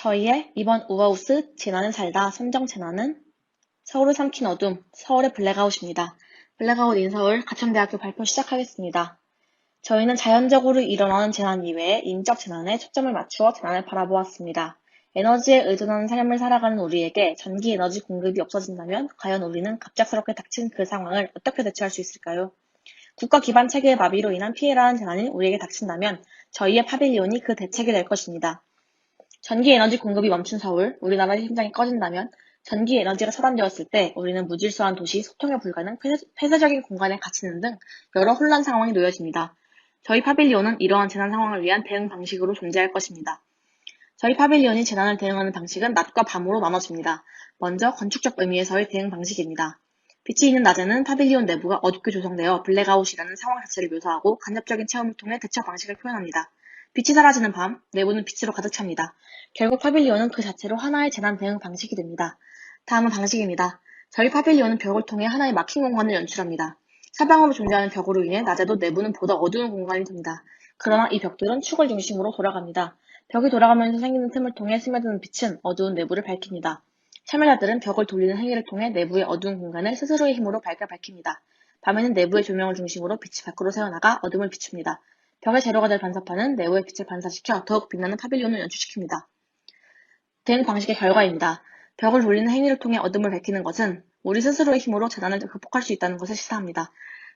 저희의 이번 우아우스 재난은 살다 선정 재난은 서울을 삼킨 어둠, 서울의 블랙아웃입니다. 블랙아웃 인 서울 가천대학교 발표 시작하겠습니다. 저희는 자연적으로 일어나는 재난 이외에 인적 재난에 초점을 맞추어 재난을 바라보았습니다. 에너지에 의존하는 삶을 살아가는 우리에게 전기 에너지 공급이 없어진다면 과연 우리는 갑작스럽게 닥친 그 상황을 어떻게 대처할 수 있을까요? 국가 기반 체계의 마비로 인한 피해라는 재난이 우리에게 닥친다면 저희의 파빌리온이 그 대책이 될 것입니다. 전기 에너지 공급이 멈춘 서울, 우리나라의 심장이 꺼진다면 전기 에너지가 차단되었을 때 우리는 무질서한 도시, 소통에 불가능, 폐쇄적인 공간에 갇히는 등 여러 혼란 상황이 놓여집니다. 저희 파빌리온은 이러한 재난 상황을 위한 대응 방식으로 존재할 것입니다. 저희 파빌리온이 재난을 대응하는 방식은 낮과 밤으로 나눠집니다. 먼저 건축적 의미에서의 대응 방식입니다. 빛이 있는 낮에는 파빌리온 내부가 어둡게 조성되어 블랙아웃이라는 상황 자체를 묘사하고 간접적인 체험을 통해 대처 방식을 표현합니다. 빛이 사라지는 밤, 내부는 빛으로 가득 찹니다. 결국 파빌리온은 그 자체로 하나의 재난 대응 방식이 됩니다. 다음은 방식입니다. 저희 파빌리온은 벽을 통해 하나의 막힌 공간을 연출합니다. 사방으로 존재하는 벽으로 인해 낮에도 내부는 보다 어두운 공간이 됩니다. 그러나 이 벽들은 축을 중심으로 돌아갑니다. 벽이 돌아가면서 생기는 틈을 통해 스며드는 빛은 어두운 내부를 밝힙니다. 참여자들은 벽을 돌리는 행위를 통해 내부의 어두운 공간을 스스로의 힘으로 밝게 밝힙니다. 밤에는 내부의 조명을 중심으로 빛이 밖으로 새어나가 어둠을 비춥니다. 벽의 재료가 될 반사판은 내부의 빛을 반사시켜 더욱 빛나는 파빌리온을 연출시킵니다. 대응 방식의 결과입니다. 벽을 돌리는 행위를 통해 어둠을 밝히는 것은 우리 스스로의 힘으로 재난을 극복할 수 있다는 것을 시사합니다.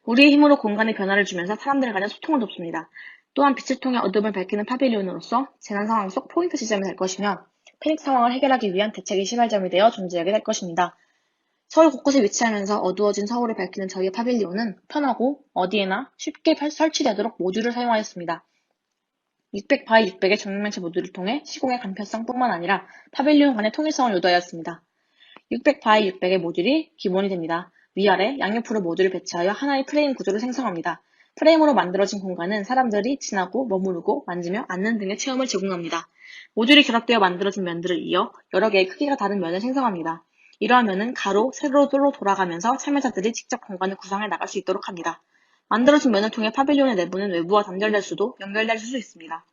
우리의 힘으로 공간에 변화를 주면서 사람들 간의 소통을 돕습니다. 또한 빛을 통해 어둠을 밝히는 파빌리온으로서 재난 상황 속 포인트 지점이 될 것이며 패닉 상황을 해결하기 위한 대책의 시발점이 되어 존재하게 될 것입니다. 서울 곳곳에 위치하면서 어두워진 서울을 밝히는 저희의 파빌리온은 편하고 어디에나 쉽게 설치되도록 모듈을 사용하였습니다. 600x 600의 정육면체 모듈을 통해 시공의 간편성뿐만 아니라 파빌리온 간의 통일성을 요구하였습니다. 600x 600의 모듈이 기본이 됩니다. 위아래 양옆으로 모듈을 배치하여 하나의 프레임 구조를 생성합니다. 프레임으로 만들어진 공간은 사람들이 지나고 머무르고 만지며 앉는 등의 체험을 제공합니다. 모듈이 결합되어 만들어진 면들을 이어 여러 개의 크기가 다른 면을 생성합니다. 이러한 면은 가로, 세로로 돌아가면서 참여자들이 직접 공간을 구성해 나갈 수 있도록 합니다. 만들어진 면을 통해 파빌리온의 내부는 외부와 단절될 수도 연결될 수 있습니다.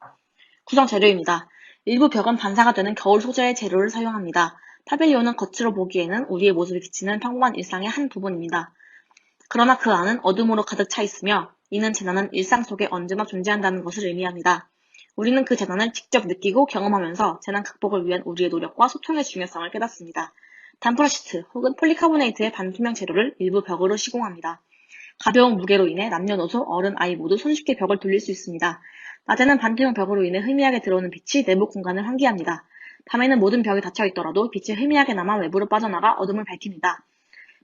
구성 재료입니다. 일부 벽은 반사가 되는 겨울 소재의 재료를 사용합니다. 파빌리온은 겉으로 보기에는 우리의 모습이 비치는 평범한 일상의 한 부분입니다. 그러나 그 안은 어둠으로 가득 차 있으며 이는 재난은 일상 속에 언제나 존재한다는 것을 의미합니다. 우리는 그 재난을 직접 느끼고 경험하면서 재난 극복을 위한 우리의 노력과 소통의 중요성을 깨닫습니다. 단프라시트 혹은 폴리카보네이트의 반투명 재료를 일부 벽으로 시공합니다. 가벼운 무게로 인해 남녀노소, 어른, 아이 모두 손쉽게 벽을 돌릴 수 있습니다. 낮에는 반투명 벽으로 인해 희미하게 들어오는 빛이 내부 공간을 환기합니다. 밤에는 모든 벽이 닫혀 있더라도 빛이 희미하게 남아 외부로 빠져나가 어둠을 밝힙니다.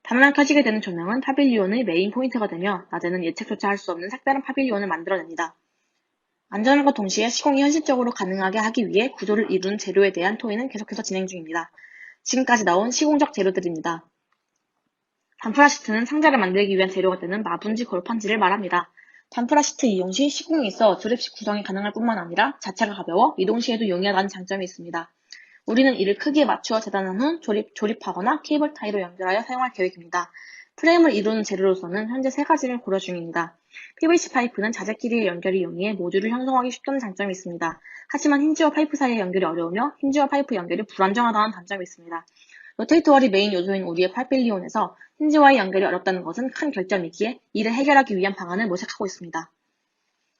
밤에만 켜지게 되는 조명은 파빌리온의 메인 포인트가 되며 낮에는 예측조차 할 수 없는 색다른 파빌리온을 만들어냅니다. 안전함과 동시에 시공이 현실적으로 가능하게 하기 위해 구조를 이루는 재료에 대한 토의는 계속해서 진행 중입니다. 지금까지 나온 시공적 재료들입니다. 단프라시트는 상자를 만들기 위한 재료가 되는 마분지 골판지를 말합니다. 단프라시트 이용 시 시공이 있어 드립식 구성이 가능할 뿐만 아니라 자체가 가벼워 이동 시에도 용이하다는 장점이 있습니다. 우리는 이를 크기에 맞추어 재단한 후 조립하거나 케이블 타이로 연결하여 사용할 계획입니다. 프레임을 이루는 재료로서는 현재 3가지를 고려 중입니다. PVC 파이프는 자재끼리의 연결이 용이해 모듈을 형성하기 쉽다는 장점이 있습니다. 하지만 힌지와 파이프 사이의 연결이 어려우며 힌지와 파이프 연결이 불안정하다는 단점이 있습니다. 로테이트월이 메인 요소인 우리의 파빌리온에서 힌지와의 연결이 어렵다는 것은 큰 결점이기에 이를 해결하기 위한 방안을 모색하고 있습니다.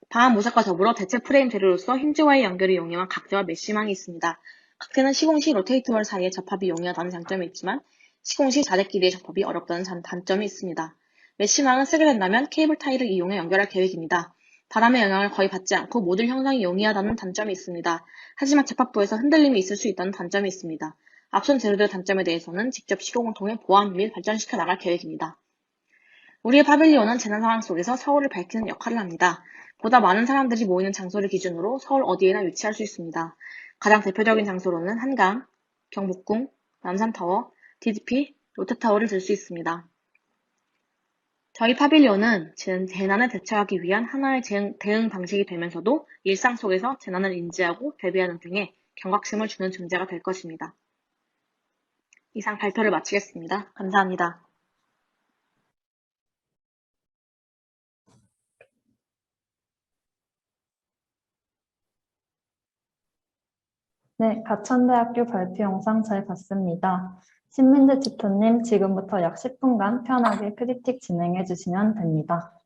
방안 모색과 더불어 대체 프레임 재료로서 힌지와의 연결이 용이한 각재와 메쉬망이 있습니다. 각재는 시공 시 로테이트월 사이의 접합이 용이하다는 장점이 있지만 시공 시 자재끼리의 접합이 어렵다는 단점이 있습니다. 메쉬망은 쓰게 된다면 케이블 타이를 이용해 연결할 계획입니다. 바람의 영향을 거의 받지 않고 모듈 형성이 용이하다는 단점이 있습니다. 하지만 접합부에서 흔들림이 있을 수 있다는 단점이 있습니다. 앞선 재료들의 단점에 대해서는 직접 시공을 통해 보완 및 발전시켜 나갈 계획입니다. 우리의 파빌리온은 재난 상황 속에서 서울을 밝히는 역할을 합니다. 보다 많은 사람들이 모이는 장소를 기준으로 서울 어디에나 위치할 수 있습니다. 가장 대표적인 장소로는 한강, 경복궁, 남산타워, DDP, 롯데타워를 들 수 있습니다. 저희 파빌리온은 재난에 대처하기 위한 하나의 대응 방식이 되면서도 일상 속에서 재난을 인지하고 대비하는 등의 경각심을 주는 존재가 될 것입니다. 이상 발표를 마치겠습니다. 감사합니다. 네, 가천대학교 발표 영상 잘 봤습니다. 신민재 튜터님, 지금부터 약 10분간 편하게 크리틱 진행해 주시면 됩니다.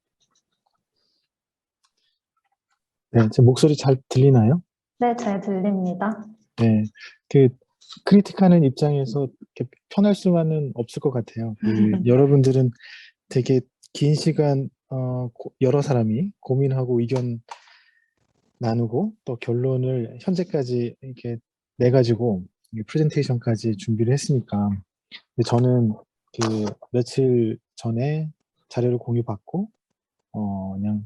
네, 제 목소리 잘 들리나요? 네, 잘 들립니다. 네, 그 크리틱하는 입장에서 이렇게 편할 수만은 없을 것 같아요. 여러분들은 되게 긴 시간 여러 사람이 고민하고 의견 나누고 또 결론을 현재까지 이렇게 내 가지고 프레젠테이션까지 준비를 했으니까. 근데 저는 그 며칠 전에 자료를 공유받고 그냥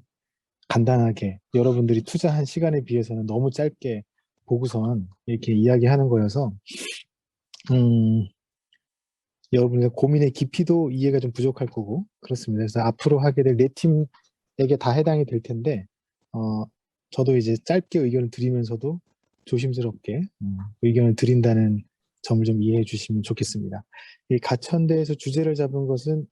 간단하게 여러분들이 투자한 시간에 비해서는 너무 짧게 보고선 이렇게 이야기하는 거여서 여러분의 고민의 깊이도 이해가 좀 부족할 거고 그렇습니다. 그래서 앞으로 하게 될 네 팀에게 다 해당이 될 텐데 저도 이제 짧게 의견을 드리면서도 조심스럽게 의견을 드린다는 점을 좀 이해해 주시면 좋겠습니다. 이 가천대에서 주제를 잡은 것은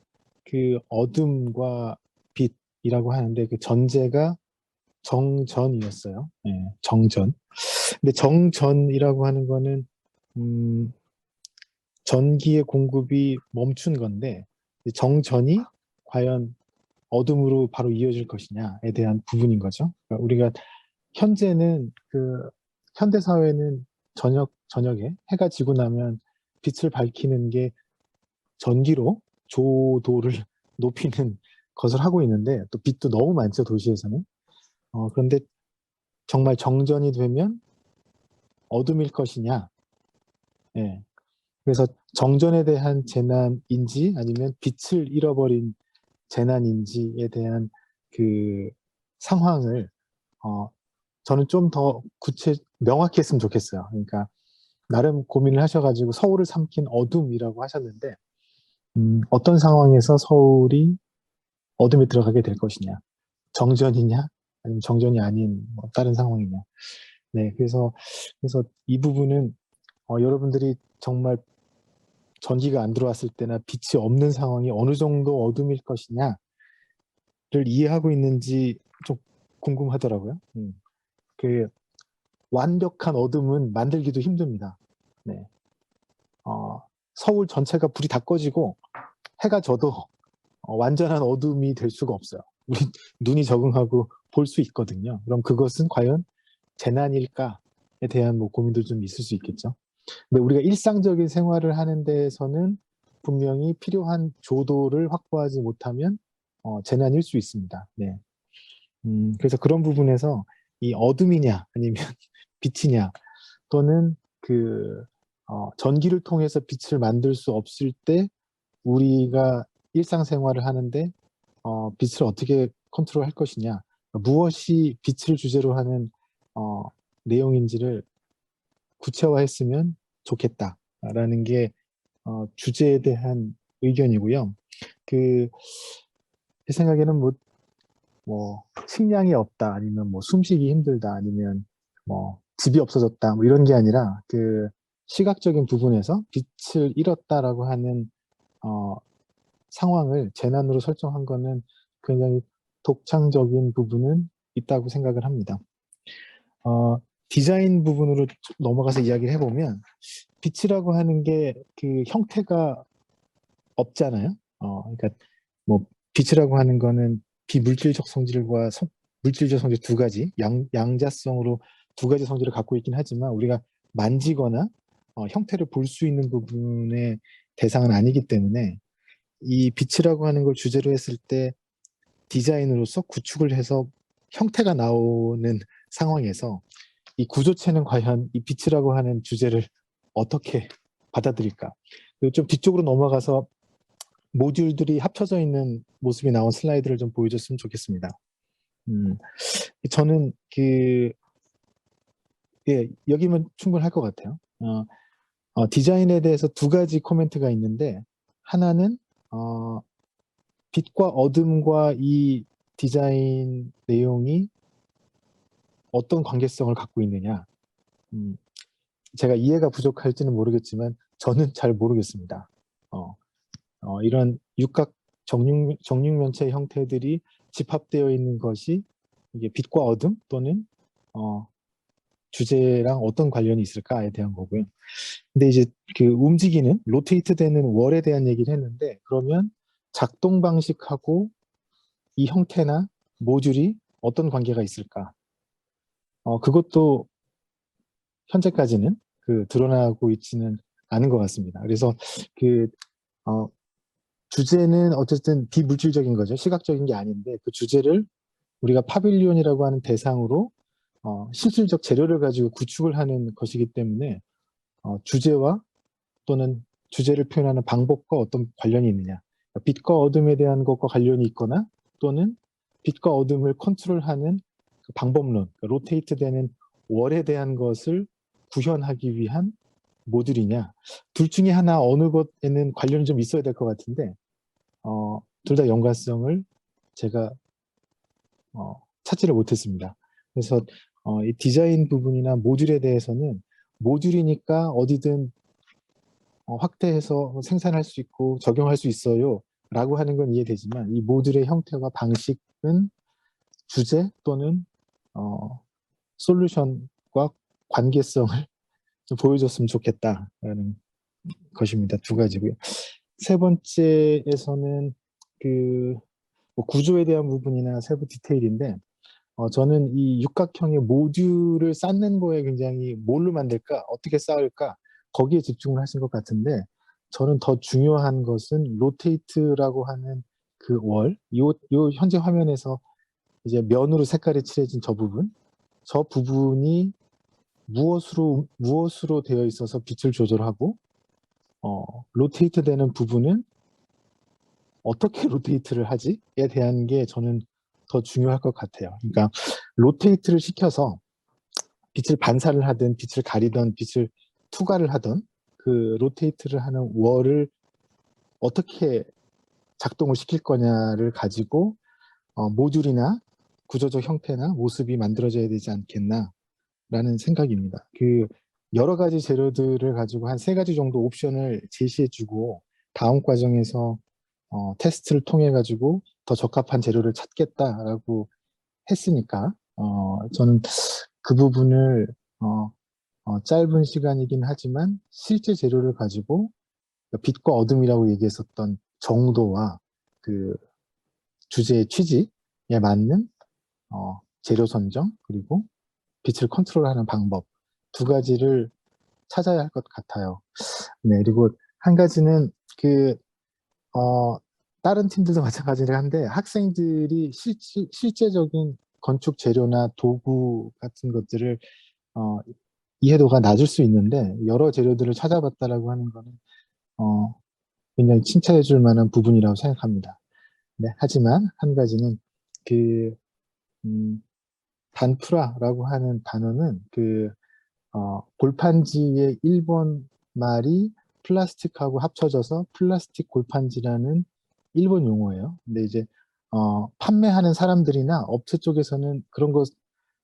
그 어둠과 빛이라고 하는데 그 전제가 정전이었어요. 네, 정전. 근데 정전이라고 하는 거는 전기의 공급이 멈춘 건데 정전이 과연 어둠으로 바로 이어질 것이냐에 대한 부분인 거죠. 그러니까 우리가 현재는 그 현대 사회는 저녁에 해가 지고 나면 빛을 밝히는 게 전기로 조도를 높이는 것을 하고 있는데 또 빛도 너무 많죠, 도시에서는. 그런데 정말 정전이 되면 어둠일 것이냐. 예. 그래서 정전에 대한 재난인지 아니면 빛을 잃어버린 재난인지에 대한 그 상황을 저는 좀 더 명확히 했으면 좋겠어요. 그러니까 나름 고민을 하셔가지고 서울을 삼킨 어둠이라고 하셨는데 어떤 상황에서 서울이 어둠에 들어가게 될 것이냐. 정전이냐 아니면 정전이 아닌 뭐 다른 상황이냐. 네, 그래서 이 부분은 여러분들이 정말 전기가 안 들어왔을 때나 빛이 없는 상황이 어느 정도 어둠일 것이냐를 이해하고 있는지 좀 궁금하더라고요. 그 완벽한 어둠은 만들기도 힘듭니다. 네. 서울 전체가 불이 다 꺼지고 해가 져도 완전한 어둠이 될 수가 없어요. 우리 눈이 적응하고 볼 수 있거든요. 그럼 그것은 과연 재난일까에 대한 뭐 고민도 좀 있을 수 있겠죠. 근데 우리가 일상적인 생활을 하는 데에서는 분명히 필요한 조도를 확보하지 못하면 재난일 수 있습니다. 네. 그래서 그런 부분에서 이 어둠이냐 아니면 빛이냐 또는 전기를 통해서 빛을 만들 수 없을 때 우리가 일상생활을 하는데 빛을 어떻게 컨트롤할 것이냐, 무엇이 빛을 주제로 하는 내용인지를 구체화했으면 좋겠다라는 게 주제에 대한 의견이고요. 제 생각에는 뭐 식량이 없다, 아니면 뭐 숨쉬기 힘들다, 아니면 뭐 집이 없어졌다, 뭐 이런 게 아니라 시각적인 부분에서 빛을 잃었다라고 하는 상황을 재난으로 설정한 거는 굉장히 독창적인 부분은 있다고 생각을 합니다. 디자인 부분으로 넘어가서 이야기를 해보면 빛이라고 하는 게 그 형태가 없잖아요. 그러니까 뭐 빛이라고 하는 거는 비물질적 성질과 물질적 성질 두 가지, 양자성으로 두 가지 성질을 갖고 있긴 하지만 우리가 만지거나 형태를 볼 수 있는 부분의 대상은 아니기 때문에 이 빛이라고 하는 걸 주제로 했을 때 디자인으로서 구축을 해서 형태가 나오는 상황에서 이 구조체는 과연 이 빛이라고 하는 주제를 어떻게 받아들일까? 그리고 좀 뒤쪽으로 넘어가서 모듈들이 합쳐져 있는 모습이 나온 슬라이드를 좀 보여줬으면 좋겠습니다. 저는 여기면 충분할 것 같아요. 디자인에 대해서 두 가지 코멘트가 있는데 하나는 빛과 어둠과 이 디자인 내용이 어떤 관계성을 갖고 있느냐. 제가 이해가 부족할지는 모르겠지만 저는 잘 모르겠습니다. 이런 육각 정육면체 형태들이 집합되어 있는 것이 이게 빛과 어둠 또는 주제랑 어떤 관련이 있을까에 대한 거고요. 근데 이제 그 움직이는 로테이트 되는 월에 대한 얘기를 했는데 그러면 작동 방식하고 이 형태나 모듈이 어떤 관계가 있을까? 그것도 현재까지는 드러나고 있지는 않은 것 같습니다. 그래서 그 주제는 어쨌든 비물질적인 거죠. 시각적인 게 아닌데 그 주제를 우리가 파빌리온이라고 하는 대상으로 실질적 재료를 가지고 구축을 하는 것이기 때문에 주제와 또는 주제를 표현하는 방법과 어떤 관련이 있느냐. 그러니까 빛과 어둠에 대한 것과 관련이 있거나 또는 빛과 어둠을 컨트롤하는 그 방법론, 그러니까 로테이트 되는 월에 대한 것을 구현하기 위한 모듈이냐. 둘 중에 하나 어느 것에는 관련이 좀 있어야 될 것 같은데 둘 다 연관성을 제가 찾지를 못했습니다. 그래서 이 디자인 부분이나 모듈에 대해서는 모듈이니까 어디든 확대해서 생산할 수 있고 적용할 수 있어요 라고 하는 건 이해되지만 이 모듈의 형태와 방식은 주제 또는 솔루션과 관계성을 좀 보여줬으면 좋겠다라는 것입니다. 두 가지고요. 세 번째에서는 뭐 구조에 대한 부분이나 세부 디테일인데 저는 이 육각형의 모듈을 쌓는 거에 굉장히 뭘로 만들까, 어떻게 쌓을까 거기에 집중을 하신 것 같은데 저는 더 중요한 것은 로테이트라고 하는 그 월, 요 현재 화면에서 이제 면으로 색깔이 칠해진 저 부분이 무엇으로 되어 있어서 빛을 조절하고 로테이트 되는 부분은 어떻게 로테이트를 하지에 대한 게 저는 더 중요할 것 같아요. 그러니까 로테이트를 시켜서 빛을 반사를 하든 빛을 가리든 빛을 투과를 하든 그 로테이트를 하는 월을 어떻게 작동을 시킬 거냐를 가지고 모듈이나 구조적 형태나 모습이 만들어져야 되지 않겠나라는 생각입니다. 여러 가지 재료들을 가지고 한 3가지 정도 옵션을 제시해주고 다음 과정에서 테스트를 통해 가지고 더 적합한 재료를 찾겠다라고 했으니까 저는 그 부분을 짧은 시간이긴 하지만 실제 재료를 가지고 빛과 어둠이라고 얘기했었던 정도와 그 주제의 취지에 맞는 재료 선정 그리고 빛을 컨트롤하는 방법 두 가지를 찾아야 할 것 같아요. 네, 그리고 한 가지는 다른 팀들도 마찬가지긴 한데 학생들이 실제적인 건축 재료나 도구 같은 것들을 이해도가 낮을 수 있는데 여러 재료들을 찾아봤다라고 하는 거는 굉장히 칭찬해 줄 만한 부분이라고 생각합니다. 네, 하지만 한 가지는 단프라라고 하는 단어는 골판지의 일본 말이 플라스틱하고 합쳐져서 플라스틱 골판지라는 일본 용어예요. 근데 이제 판매하는 사람들이나 업체 쪽에서는 그런 거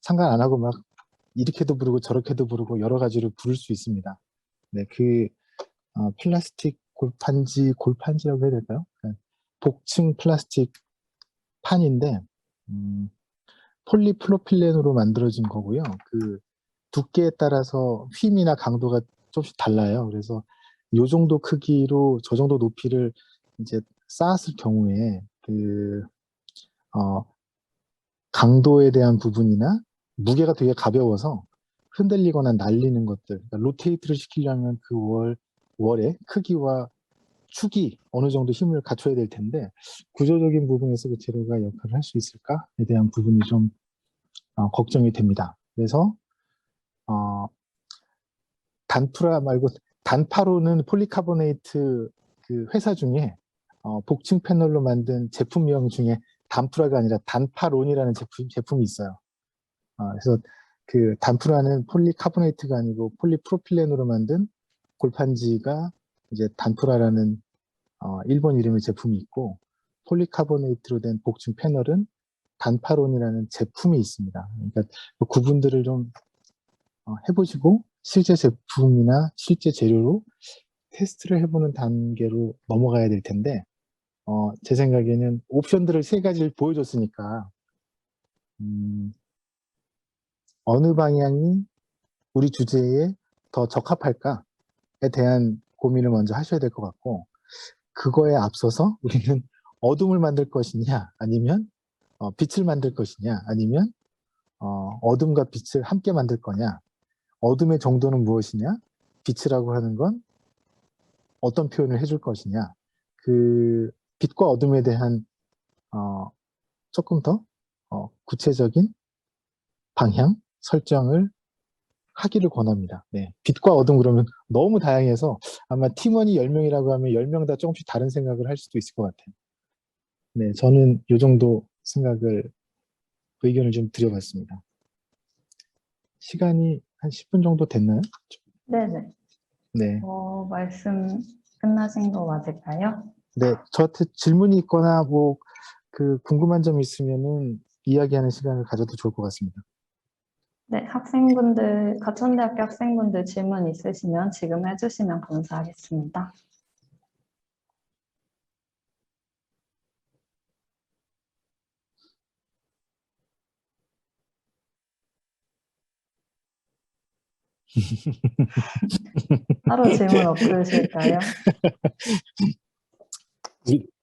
상관 안 하고 막 이렇게도 부르고 저렇게도 부르고 여러 가지로 부를 수 있습니다. 네, 플라스틱 골판지라고 해야 될까요? 복층 플라스틱 판인데 폴리프로필렌으로 만들어진 거고요. 두께에 따라서 휨이나 강도가 조금씩 달라요. 그래서 이 정도 크기로 저 정도 높이를 이제 쌓았을 경우에 강도에 대한 부분이나 무게가 되게 가벼워서 흔들리거나 날리는 것들, 그러니까 로테이트를 시키려면 월의 크기와 축이 어느 정도 힘을 갖춰야 될 텐데 구조적인 부분에서 그 재료가 역할을 할 수 있을까에 대한 부분이 좀 걱정이 됩니다. 그래서 단프라 말고 단파로는 폴리카보네이트 회사 중에 복층 패널로 만든 제품명 중에 단프라가 아니라 단파론이라는 제품이 있어요. 그래서 단프라는 폴리카보네이트가 아니고 폴리프로필렌으로 만든 골판지가 이제 단프라라는 일본 이름의 제품이 있고 폴리카보네이트로 된 복층 패널은 단파론이라는 제품이 있습니다. 그러니까 그 구분들을 좀 해보시고 실제 제품이나 실제 재료로 테스트를 해보는 단계로 넘어가야 될 텐데 제 생각에는 옵션들을 3가지를 보여줬으니까 어느 방향이 우리 주제에 더 적합할까에 대한 고민을 먼저 하셔야 될 것 같고, 그거에 앞서서 우리는 어둠을 만들 것이냐, 아니면 빛을 만들 것이냐, 아니면 어둠과 빛을 함께 만들 거냐, 어둠의 정도는 무엇이냐, 빛이라고 하는 건 어떤 표현을 해줄 것이냐, 그 빛과 어둠에 대한 조금 더 구체적인 방향, 설정을 하기를 권합니다. 네. 빛과 어둠 그러면 너무 다양해서 아마 팀원이 10명이라고 하면 10명 다 조금씩 다른 생각을 할 수도 있을 것 같아요. 네, 저는 이 정도 의견을 좀 드려봤습니다. 시간이 한 10분 정도 됐나요? 네네. 네. 말씀 끝나신 거 맞을까요? 네, 저한테 질문이 있거나 뭐 그 궁금한 점 있으면은 이야기하는 시간을 가져도 좋을 것 같습니다. 네, 가천대학교 학생분들 질문 있으시면 지금 해주시면 감사하겠습니다. 따로 질문 없으실까요?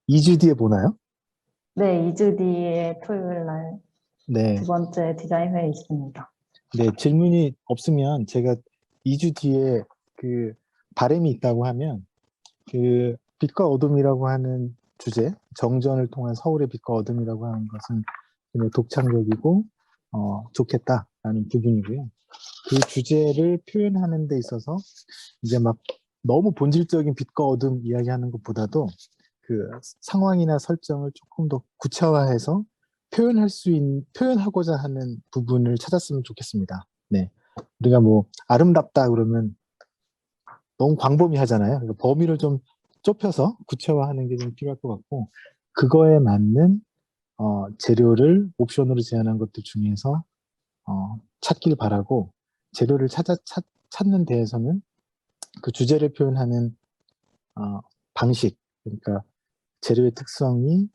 2주 뒤에 보나요? 네, 2주 뒤에 토요일 날 네. 두 번째 디자인 회의 있습니다. 네, 질문이 없으면 제가 2주 뒤에 그 바람이 있다고 하면 그 빛과 어둠이라고 하는 주제, 정전을 통한 서울의 빛과 어둠이라고 하는 것은 굉장히 독창적이고 좋겠다라는 부분이고요. 그 주제를 표현하는 데 있어서 이제 막 너무 본질적인 빛과 어둠 이야기하는 것보다도 그 상황이나 설정을 조금 더 구체화해서 표현하고자 하는 부분을 찾았으면 좋겠습니다. 네. 우리가 뭐 아름답다 그러면 너무 광범위하잖아요. 그러니까 범위를 좀 좁혀서 구체화하는 게 좀 필요할 것 같고, 그거에 맞는 재료를 옵션으로 제안한 것들 중에서 찾길 바라고, 재료를 찾는 데에서는 그 주제를 표현하는 방식, 그러니까 재료의 특성이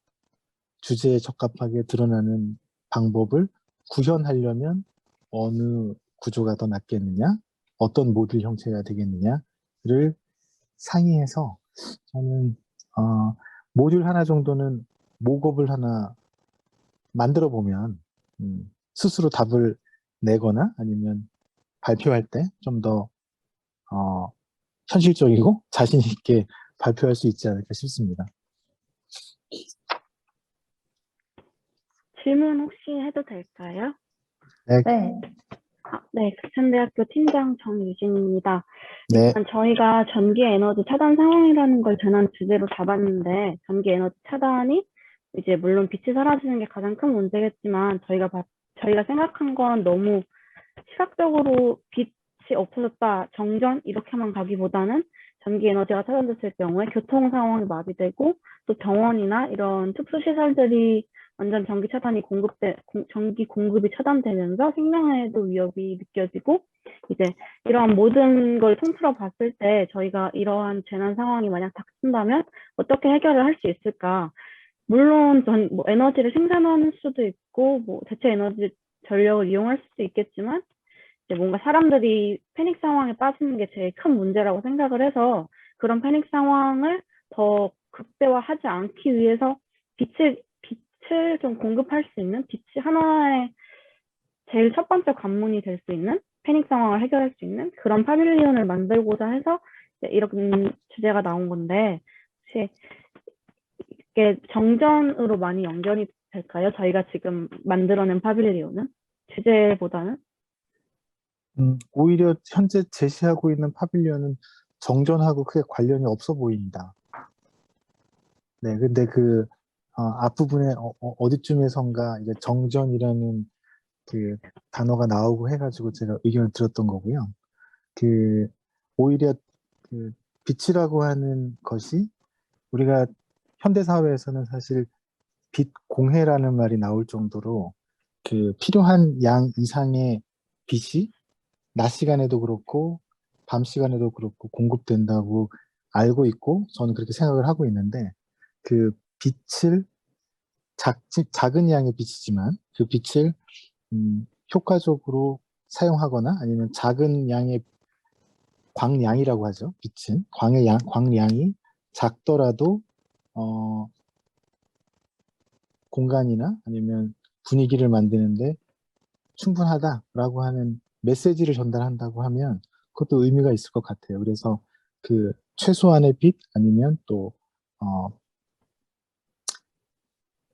주제에 적합하게 드러나는 방법을 구현하려면 어느 구조가 더 낫겠느냐, 어떤 모듈 형태가 되겠느냐를 상의해서 저는 모듈 하나 정도는 모급을 하나 만들어 보면 스스로 답을 내거나 아니면 발표할 때 좀 더 현실적이고 자신 있게 발표할 수 있지 않을까 싶습니다. 질문 혹시 해도 될까요? 네, 네, 네, 가천대학교 팀장 정유진입니다. 네, 일단 저희가 전기 에너지 차단 상황이라는 걸 재난 주제로 잡았는데, 전기 에너지 차단이 이제 물론 빛이 사라지는 게 가장 큰 문제겠지만, 저희가 생각한 건 너무 시각적으로 빛이 없어졌다, 정전 이렇게만 가기보다는 전기 에너지가 차단됐을 경우에 교통 상황이 마비되고 또 병원이나 이런 특수 시설들이 완전 전기 공급이 차단되면서 생명에도 위협이 느껴지고, 이제 이러한 모든 걸 통틀어 봤을 때 저희가 이러한 재난 상황이 만약 닥친다면 어떻게 해결을 할 수 있을까? 물론 뭐 에너지를 생산할 수도 있고 뭐 대체 에너지 전력을 이용할 수도 있겠지만, 이제 뭔가 사람들이 패닉 상황에 빠지는 게 제일 큰 문제라고 생각을 해서, 그런 패닉 상황을 더 극대화하지 않기 위해서 빛을 좀 공급할 수 있는, 빛이 하나의 제일 첫 번째 관문이 될 수 있는, 패닉 상황을 해결할 수 있는 그런 파빌리온을 만들고자 해서 이런 주제가 나온 건데, 혹시 이게 정전으로 많이 연결이 될까요? 저희가 지금 만들어낸 파빌리온은 주제보다는? 오히려 현재 제시하고 있는 파빌리언은 정전하고 크게 관련이 없어 보입니다. 네, 근데 그 앞부분에 어디쯤에선가 이제 정전이라는 그 단어가 나오고 해가지고 제가 의견을 들었던 거고요. 그 오히려 그 빛이라고 하는 것이 우리가 현대 사회에서는 사실 빛 공해라는 말이 나올 정도로 그 필요한 양 이상의 빛이 낮 시간에도 그렇고 밤 시간에도 그렇고 공급된다고 알고 있고 저는 그렇게 생각을 하고 있는데, 그 빛을 작은 양의 빛이지만 그 빛을 효과적으로 사용하거나 아니면 작은 양의 광량이라고 하죠. 빛은 광량이 작더라도 공간이나 아니면 분위기를 만드는데 충분하다라고 하는 메시지를 전달한다고 하면 그것도 의미가 있을 것 같아요. 그래서 그 최소한의 빛 아니면 또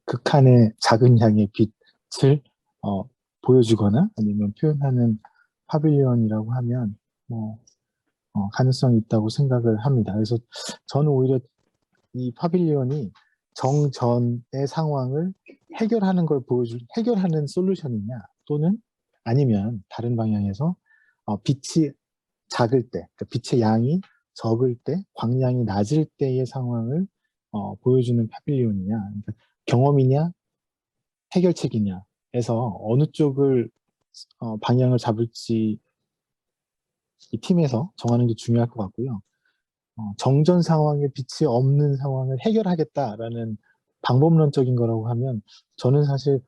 극한의 작은 양의 빛을 보여주거나 아니면 표현하는 파빌리언이라고 하면 뭐 가능성이 있다고 생각을 합니다. 그래서 저는 오히려 이 파빌리언이 정전의 상황을 해결하는 솔루션이냐 또는 아니면 다른 방향에서 빛이 작을 때, 그러니까 빛의 양이 적을 때, 광량이 낮을 때의 상황을 보여주는 파빌리온이냐, 그러니까 경험이냐, 해결책이냐에서 어느 쪽을 방향을 잡을지 이 팀에서 정하는 게 중요할 것 같고요. 정전 상황에 빛이 없는 상황을 해결하겠다라는 방법론적인 거라고 하면 저는 사실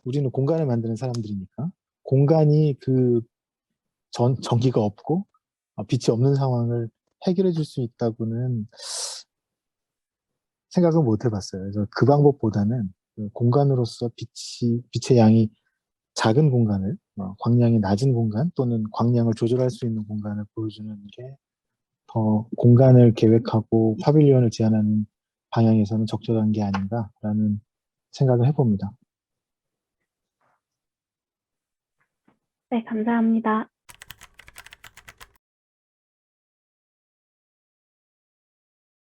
우리는 공간을 만드는 사람들이니까 공간이 그 전기가 없고 빛이 없는 상황을 해결해 줄 수 있다고는 생각을 못 해봤어요. 그래서 그 방법보다는 그 공간으로서 빛의 양이 작은 공간을, 광량이 낮은 공간 또는 광량을 조절할 수 있는 공간을 보여주는 게 더 공간을 계획하고 파빌리온을 제안하는 방향에서는 적절한 게 아닌가라는 생각을 해봅니다. 네, 감사합니다.